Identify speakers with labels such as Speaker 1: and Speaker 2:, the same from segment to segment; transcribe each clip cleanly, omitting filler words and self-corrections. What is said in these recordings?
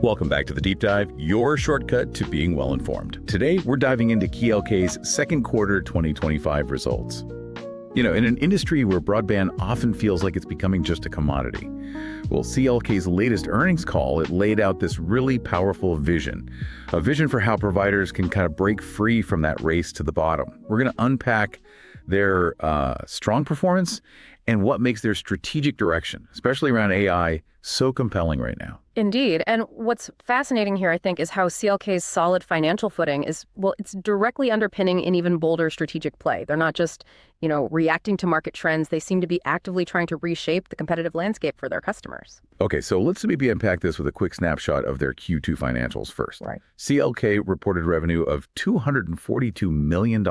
Speaker 1: Welcome back to The Deep Dive, your shortcut to being well-informed. Today, we're diving into CALX's second quarter 2025 results. You know, in an industry where broadband often feels like it's becoming just a commodity, well, CALX's latest earnings call, it laid out this really powerful vision, a vision for how providers can kind of break free from that race to the bottom. We're going to unpack their strong performance and what makes their strategic direction, especially around AI, so compelling right now.
Speaker 2: Indeed. And what's fascinating here, I think, is how CLK's solid financial footing is, well, it's directly underpinning an even bolder strategic play. They're not just, reacting to market trends. They seem to be actively trying to reshape the competitive landscape for their customers.
Speaker 1: Okay, so let's maybe unpack this with a quick snapshot of their Q2 financials first.
Speaker 2: Right.
Speaker 1: CLK reported revenue of $242 million.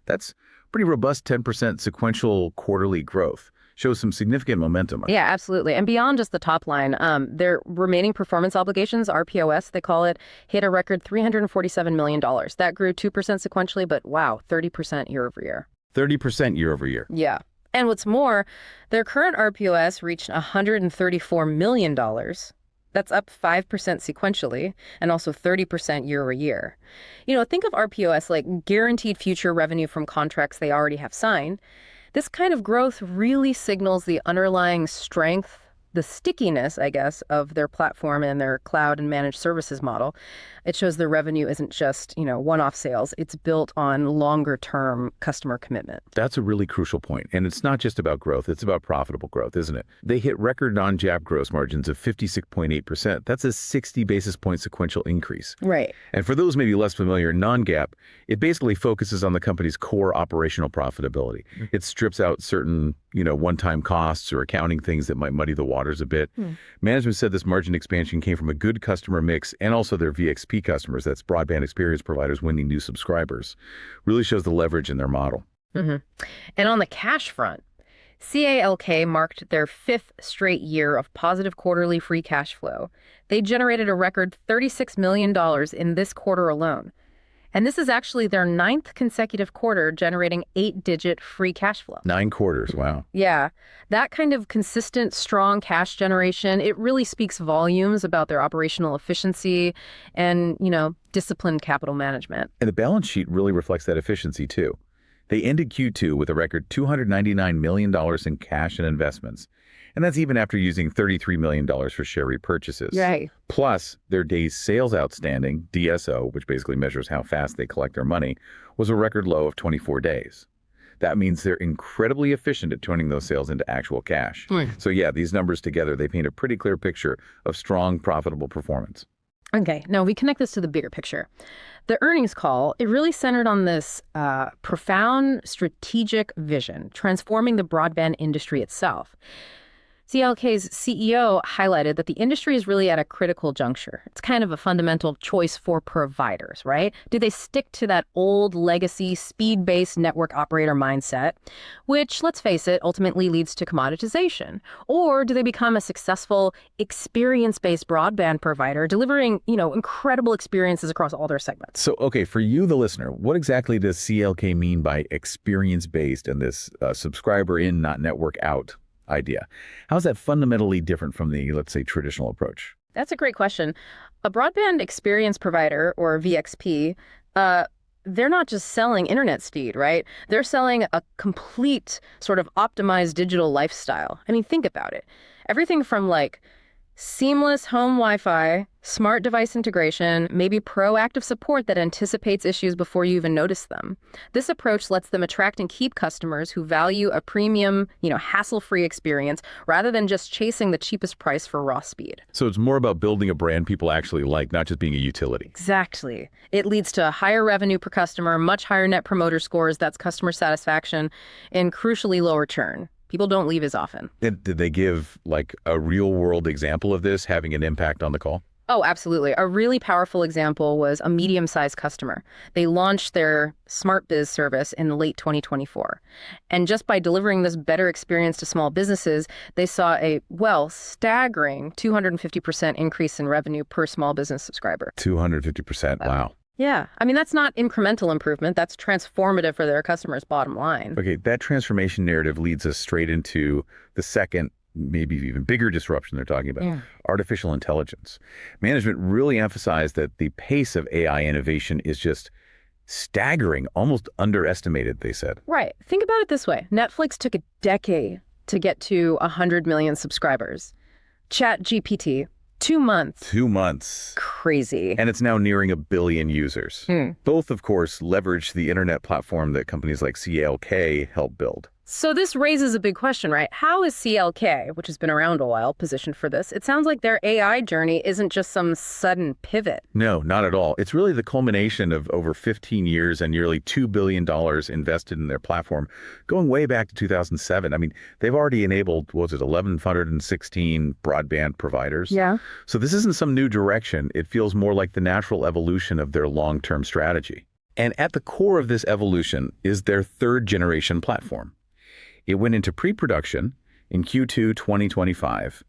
Speaker 1: That's pretty robust 10% sequential quarterly growth. Shows some significant momentum.
Speaker 2: Yeah, absolutely. And beyond just the top line, their remaining performance obligations, RPOS, they call it, hit a record $347 million. That grew 2% sequentially, but wow, 30% year over year.
Speaker 1: 30% year over year.
Speaker 2: Yeah. And what's more, their current RPOS reached $134 million. That's up 5% sequentially and also 30% year over year. Think of RPOS like guaranteed future revenue from contracts they already have signed. This kind of growth really signals the underlying strength, the stickiness, I guess, of their platform and their cloud and managed services model. It shows their revenue isn't just, one-off sales. It's built on longer-term customer commitment.
Speaker 1: That's a really crucial point. And it's not just about growth. It's about profitable growth, isn't it? They hit record non-GAAP gross margins of 56.8%. That's a 60 basis point sequential increase.
Speaker 2: Right.
Speaker 1: And for those maybe less familiar, non-GAAP, it basically focuses on the company's core operational profitability. It strips out certain, one-time costs or accounting things that might muddy the waters a bit. Management said this margin expansion came from a good customer mix and also their VXP customers, that's broadband experience providers winning new subscribers. Really shows the leverage in their model.
Speaker 2: And on the cash front, CALK marked their fifth straight year of positive quarterly free cash flow. They generated a record $36 million in this quarter alone. And this is actually their 9th consecutive quarter generating 8-digit free cash flow.
Speaker 1: 9 quarters, wow.
Speaker 2: Yeah, that kind of consistent, strong cash generation, it really speaks volumes about their operational efficiency and, disciplined capital management.
Speaker 1: And the balance sheet really reflects that efficiency too. They ended Q2 with a record $299 million in cash and investments. And that's even after using $33 million for share repurchases.
Speaker 2: Right.
Speaker 1: Plus, their days sales outstanding, DSO, which basically measures how fast they collect their money, was a record low of 24 days. That means they're incredibly efficient at turning those sales into actual cash.
Speaker 2: Right.
Speaker 1: So yeah, these numbers together, they paint a pretty clear picture of strong, profitable performance.
Speaker 2: Okay, now we connect this to the bigger picture. The earnings call, it really centered on this profound strategic vision, transforming the broadband industry itself. CLK's CEO highlighted that the industry is really at a critical juncture. It's kind of a fundamental choice for providers, right? Do they stick to that old legacy speed-based network operator mindset, which, let's face it, ultimately leads to commoditization? Or do they become a successful experience-based broadband provider delivering, incredible experiences across all their segments?
Speaker 1: So, okay, for you, the listener, what exactly does CLK mean by experience-based and this subscriber in, not network out idea? How is that fundamentally different from the, let's say, traditional approach?
Speaker 2: That's a great question. A broadband experience provider, or VXP, they're not just selling internet speed, right? They're selling a complete sort of optimized digital lifestyle. I mean, think about it. Everything from seamless home Wi-Fi, smart device integration, maybe proactive support that anticipates issues before you even notice them. This approach lets them attract and keep customers who value a premium, hassle-free experience rather than just chasing the cheapest price for raw speed.
Speaker 1: So it's more about building a brand people actually like, not just being a utility.
Speaker 2: Exactly. It leads to higher revenue per customer, much higher net promoter scores, that's customer satisfaction, and crucially lower churn. People don't leave as often.
Speaker 1: Did they give a real world example of this having an impact on the call?
Speaker 2: Oh, absolutely. A really powerful example was a medium-sized customer. They launched their Smart Biz service in late 2024. And just by delivering this better experience to small businesses, they saw a, staggering 250% increase in revenue per small business subscriber.
Speaker 1: 250%, wow.
Speaker 2: Yeah. I mean, that's not incremental improvement. That's transformative for their customers' bottom line.
Speaker 1: Okay, that transformation narrative leads us straight into the second maybe even bigger disruption they're talking about,
Speaker 2: Yeah.
Speaker 1: artificial intelligence. Management really emphasized that the pace of AI innovation is just staggering, almost underestimated, they said.
Speaker 2: Right. Think about it this way. Netflix took a decade to get to 100 million subscribers. ChatGPT, 2 months.
Speaker 1: 2 months.
Speaker 2: Crazy.
Speaker 1: And it's now nearing 1 billion users. Both, of course, leverage the internet platform that companies like CALK help build.
Speaker 2: So this raises a big question, right? How is CLK, which has been around a while, positioned for this? It sounds like their AI journey isn't just some sudden pivot.
Speaker 1: No, not at all. It's really the culmination of over 15 years and nearly $2 billion invested in their platform, going way back to 2007. I mean, they've already enabled, 1,116 broadband providers?
Speaker 2: Yeah.
Speaker 1: So this isn't some new direction. It feels more like the natural evolution of their long-term strategy. And at the core of this evolution is their third-generation platform. It went into pre-production in Q2 2025,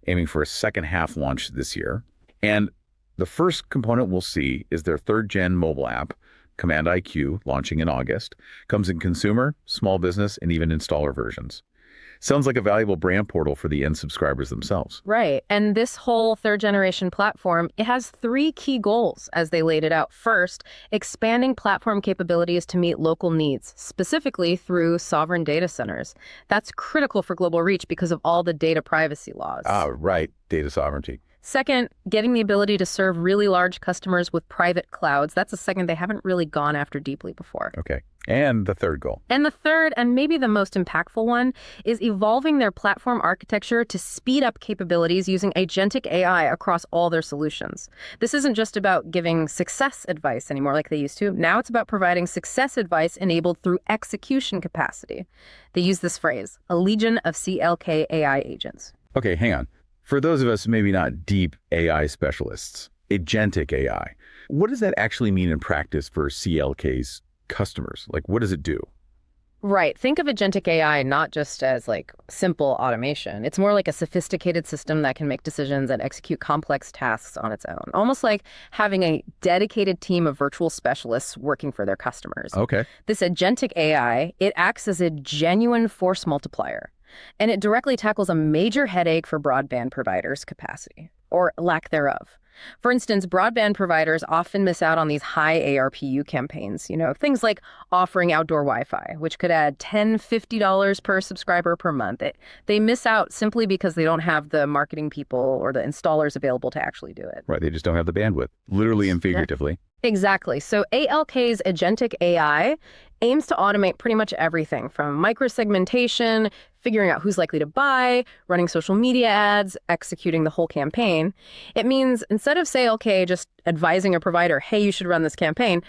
Speaker 1: aiming for a second-half launch this year. And the first component we'll see is their third-gen mobile app, Command IQ, launching in August. Comes in consumer, small business, and even installer versions. Sounds like a valuable brand portal for the end subscribers themselves.
Speaker 2: Right. And this whole third generation platform, it has 3 key goals as they laid it out. First, expanding platform capabilities to meet local needs, specifically through sovereign data centers. That's critical for global reach because of all the data privacy laws.
Speaker 1: Right. Data sovereignty.
Speaker 2: Second, getting the ability to serve really large customers with private clouds. That's a segment they haven't really gone after deeply before.
Speaker 1: Okay. And the third goal.
Speaker 2: And the third, and maybe the most impactful one, is evolving their platform architecture to speed up capabilities using agentic AI across all their solutions. This isn't just about giving success advice anymore like they used to. Now it's about providing success advice enabled through execution capacity. They use this phrase, a legion of CLK AI agents.
Speaker 1: Okay, hang on. For those of us maybe not deep AI specialists, agentic AI, what does that actually mean in practice for CLK's customers? Like, what does it do?
Speaker 2: Right. Think of agentic AI not just as like simple automation. It's more like a sophisticated system that can make decisions and execute complex tasks on its own. Almost like having a dedicated team of virtual specialists working for their customers.
Speaker 1: Okay.
Speaker 2: This agentic AI, it acts as a genuine force multiplier. And it directly tackles a major headache for broadband providers' capacity, or lack thereof. For instance, broadband providers often miss out on these high ARPU campaigns, things like offering outdoor Wi-Fi, which could add $10, $50 per subscriber per month. They miss out simply because they don't have the marketing people or the installers available to actually do it.
Speaker 1: Right, they just don't have the bandwidth, literally and figuratively.
Speaker 2: Exactly. So ALK's agentic AI aims to automate pretty much everything from microsegmentation, figuring out who's likely to buy, running social media ads, executing the whole campaign. It means instead of, say, okay, just advising a provider, hey, you should run this campaign,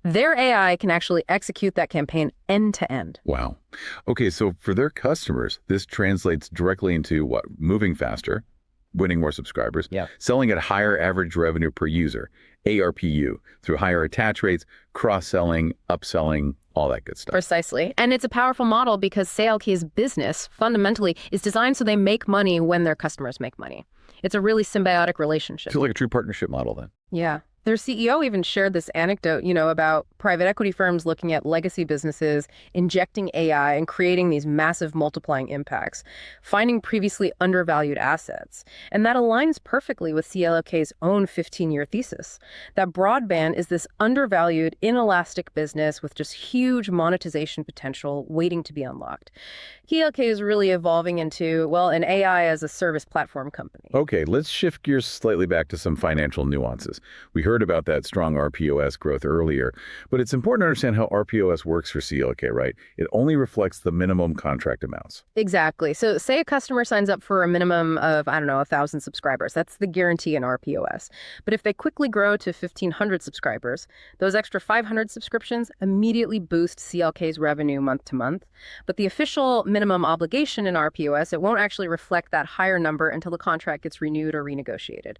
Speaker 2: their AI can actually execute that campaign end to end.
Speaker 1: Wow. Okay, so for their customers, this translates directly into what? Moving faster, winning more subscribers, selling at higher average revenue per user, ARPU, through higher attach rates, cross-selling, upselling, all that good stuff.
Speaker 2: Precisely. And it's a powerful model because CALK's business fundamentally is designed so they make money when their customers make money. It's a really symbiotic relationship.
Speaker 1: So like a true partnership model then.
Speaker 2: Yeah. Their CEO even shared this anecdote, about private equity firms looking at legacy businesses, injecting AI and creating these massive multiplying impacts, finding previously undervalued assets. And that aligns perfectly with CLK's own 15-year thesis, that broadband is this undervalued, inelastic business with just huge monetization potential waiting to be unlocked. CLK is really evolving into, an AI as a service platform company.
Speaker 1: Okay, let's shift gears slightly back to some financial nuances. We heard about that strong RPOS growth earlier, but it's important to understand how RPOS works for CLK, right? It only reflects the minimum contract amounts.
Speaker 2: Exactly. So say a customer signs up for a minimum of, 1,000 subscribers. That's the guarantee in RPOS. But if they quickly grow to 1,500 subscribers, those extra 500 subscriptions immediately boost CLK's revenue month to month. But the official minimum obligation in RPOS, it won't actually reflect that higher number until the contract gets renewed or renegotiated.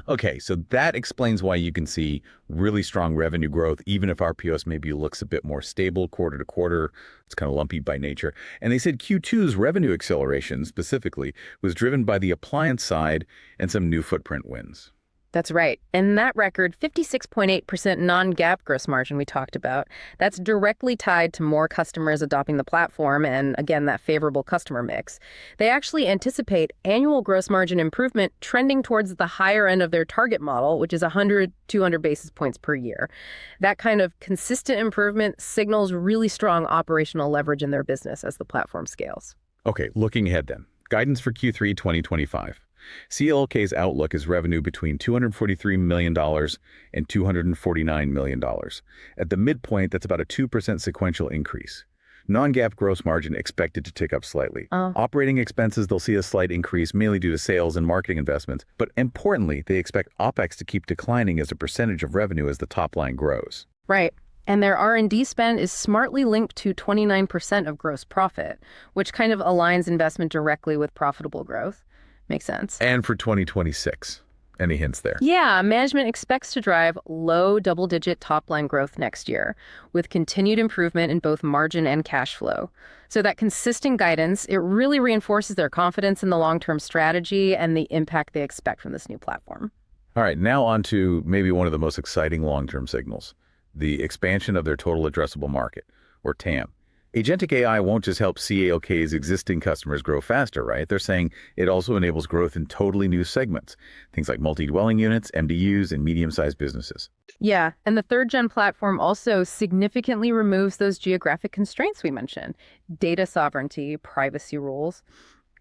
Speaker 1: Okay. So that explains why you can see really strong revenue growth, even if RPOS maybe looks a bit more stable quarter to quarter. It's kind of lumpy by nature. And they said Q2's revenue acceleration specifically was driven by the appliance side and some new footprint wins.
Speaker 2: That's right. And that record, 56.8% non-GAAP gross margin we talked about, that's directly tied to more customers adopting the platform and, again, that favorable customer mix. They actually anticipate annual gross margin improvement trending towards the higher end of their target model, which is 100, 200 basis points per year. That kind of consistent improvement signals really strong operational leverage in their business as the platform scales.
Speaker 1: Okay, looking ahead then. Guidance for Q3 2025. CALX's outlook is revenue between $243 million and $249 million. At the midpoint, that's about a 2% sequential increase. Non-GAAP gross margin expected to tick up slightly. Operating expenses, they'll see a slight increase, mainly due to sales and marketing investments. But importantly, they expect OpEx to keep declining as a percentage of revenue as the top line grows.
Speaker 2: Right. And their R&D spend is smartly linked to 29% of gross profit, which kind of aligns investment directly with profitable growth. Makes sense.
Speaker 1: And for 2026, any hints there?
Speaker 2: Yeah, management expects to drive low double-digit top-line growth next year, with continued improvement in both margin and cash flow. So that consistent guidance, it really reinforces their confidence in the long-term strategy and the impact they expect from this new platform.
Speaker 1: All right, now on to maybe one of the most exciting long-term signals, the expansion of their total addressable market, or TAM. Agentic AI won't just help CALX's existing customers grow faster, right? They're saying it also enables growth in totally new segments, things like multi-dwelling units, MDUs, and medium-sized businesses.
Speaker 2: Yeah, and the third-gen platform also significantly removes those geographic constraints we mentioned. Data sovereignty, privacy rules.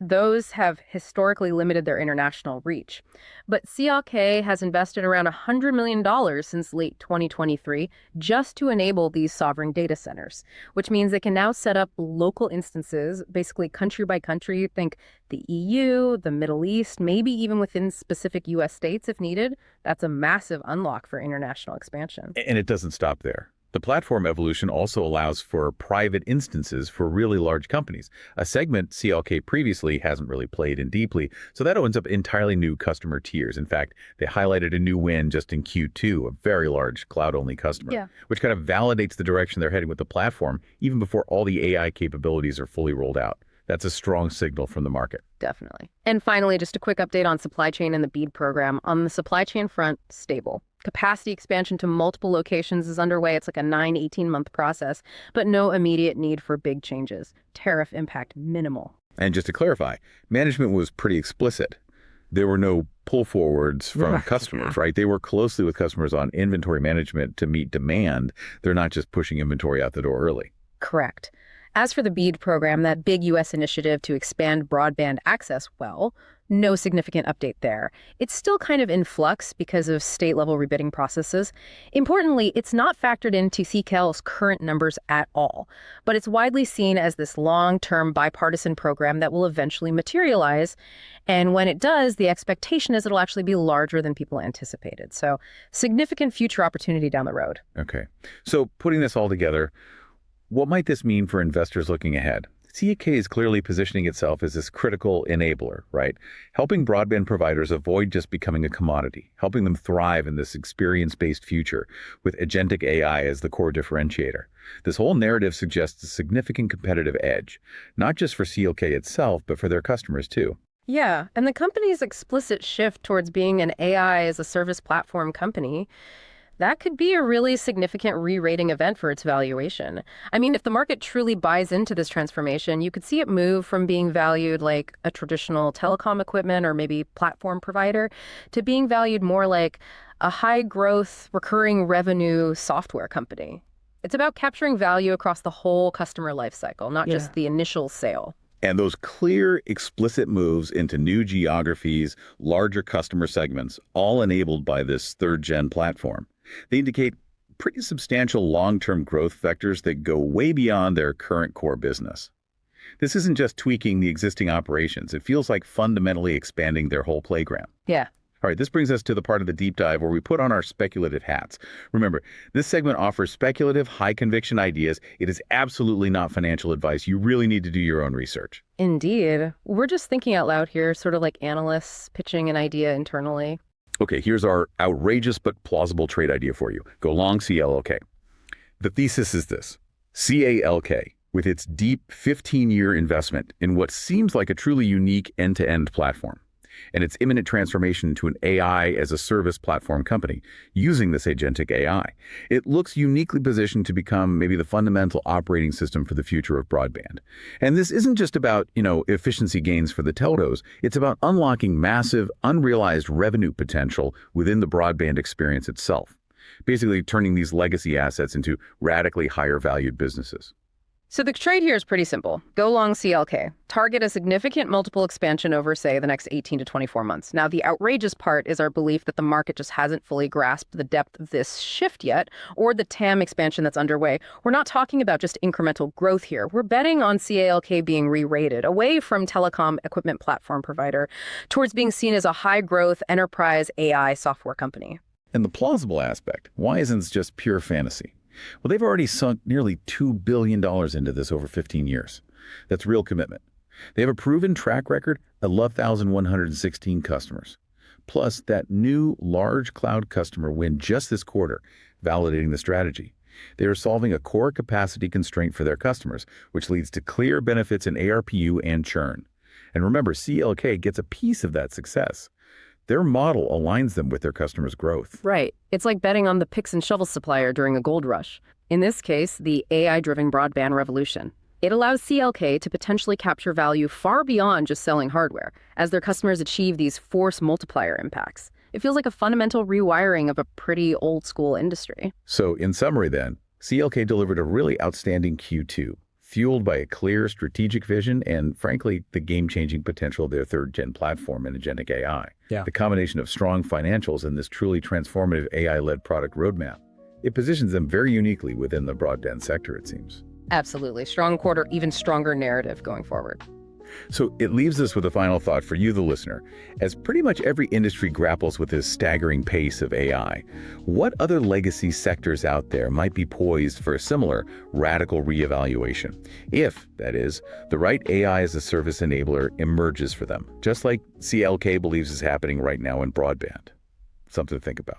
Speaker 2: Those have historically limited their international reach. But CALX has invested around $100 million since late 2023 just to enable these sovereign data centers, which means they can now set up local instances, basically country by country. Think the EU, the Middle East, maybe even within specific US states if needed. That's a massive unlock for international expansion.
Speaker 1: And it doesn't stop there. The platform evolution also allows for private instances for really large companies, a segment CALX previously hasn't really played in deeply, so that opens up entirely new customer tiers. In fact, they highlighted a new win just in Q2, a very large cloud-only customer, which kind of validates the direction they're heading with the platform, even before all the AI capabilities are fully rolled out. That's a strong signal from the market.
Speaker 2: Definitely. And finally, just a quick update on supply chain and the BEAD program. On the supply chain front, stable. Capacity expansion to multiple locations is underway. It's like a 18-month process, but no immediate need for big changes. Tariff impact minimal.
Speaker 1: And just to clarify, management was pretty explicit. There were no pull forwards from customers, right? They work closely with customers on inventory management to meet demand. They're not just pushing inventory out the door early.
Speaker 2: Correct. As for the BEAD program, that big U.S. initiative to expand broadband access, well, no significant update there. It's still kind of in flux because of state-level rebidding processes. Importantly, it's not factored into CALX's current numbers at all, but it's widely seen as this long-term bipartisan program that will eventually materialize. And when it does, the expectation is it'll actually be larger than people anticipated. So significant future opportunity down the road.
Speaker 1: Okay. So putting this all together, what might this mean for investors looking ahead? CALX is clearly positioning itself as this critical enabler, right? Helping broadband providers avoid just becoming a commodity, helping them thrive in this experience-based future with agentic AI as the core differentiator. This whole narrative suggests a significant competitive edge, not just for CALX itself, but for their customers too.
Speaker 2: Yeah, and the company's explicit shift towards being an AI as a service platform company, that could be a really significant re-rating event for its valuation. I mean, if the market truly buys into this transformation, you could see it move from being valued like a traditional telecom equipment or maybe platform provider to being valued more like a high-growth, recurring revenue software company. It's about capturing value across the whole customer lifecycle, not just the initial sale.
Speaker 1: And those clear, explicit moves into new geographies, larger customer segments, all enabled by this third-gen platform. They indicate pretty substantial long-term growth vectors that go way beyond their current core business. This isn't just tweaking the existing operations. It feels like fundamentally expanding their whole playground.
Speaker 2: Yeah.
Speaker 1: All right, this brings us to the part of the deep dive where we put on our speculative hats. Remember, this segment offers speculative, high-conviction ideas. It is absolutely not financial advice. You really need to do your own research.
Speaker 2: Indeed. We're just thinking out loud here, sort of like analysts pitching an idea internally.
Speaker 1: Okay, here's our outrageous but plausible trade idea for you. Go long CALX. The thesis is this. CALX, with its deep 15-year investment in what seems like a truly unique end-to-end platform, and its imminent transformation to an AI as a service platform company using this agentic AI. It looks uniquely positioned to become maybe the fundamental operating system for the future of broadband. And this isn't just about, efficiency gains for the telcos. It's about unlocking massive, unrealized revenue potential within the broadband experience itself, basically turning these legacy assets into radically higher valued businesses.
Speaker 2: So the trade here is pretty simple. Go long CLK. Target a significant multiple expansion over, say, the next 18 to 24 months. Now, the outrageous part is our belief that the market just hasn't fully grasped the depth of this shift yet, or the TAM expansion that's underway. We're not talking about just incremental growth here. We're betting on CALK being re-rated away from telecom equipment platform provider towards being seen as a high-growth enterprise AI software company.
Speaker 1: And the plausible aspect, why isn't it just pure fantasy? Well, they've already sunk nearly $2 billion into this over 15 years. That's real commitment. They have a proven track record, 11,116 customers. Plus, that new large cloud customer win just this quarter, validating the strategy. They are solving a core capacity constraint for their customers, which leads to clear benefits in ARPU and churn. And remember, CLK gets a piece of that success. Their model aligns them with their customers' growth.
Speaker 2: Right. It's like betting on the picks and shovels supplier during a gold rush. In this case, the AI-driven broadband revolution. It allows CLK to potentially capture value far beyond just selling hardware, as their customers achieve these force multiplier impacts. It feels like a fundamental rewiring of a pretty old-school industry.
Speaker 1: So, in summary then, CLK delivered a really outstanding Q2, fueled by a clear strategic vision and, frankly, the game-changing potential of their third-gen platform in agentic AI.
Speaker 3: Yeah.
Speaker 1: The combination of strong financials and this truly transformative AI-led product roadmap, it positions them very uniquely within the broadband sector, it seems.
Speaker 2: Absolutely. Strong quarter, even stronger narrative going forward.
Speaker 1: So it leaves us with a final thought for you, the listener. As pretty much every industry grapples with this staggering pace of AI, what other legacy sectors out there might be poised for a similar radical reevaluation? If, that is, the right AI as a service enabler emerges for them, just like CLK believes is happening right now in broadband. Something to think about.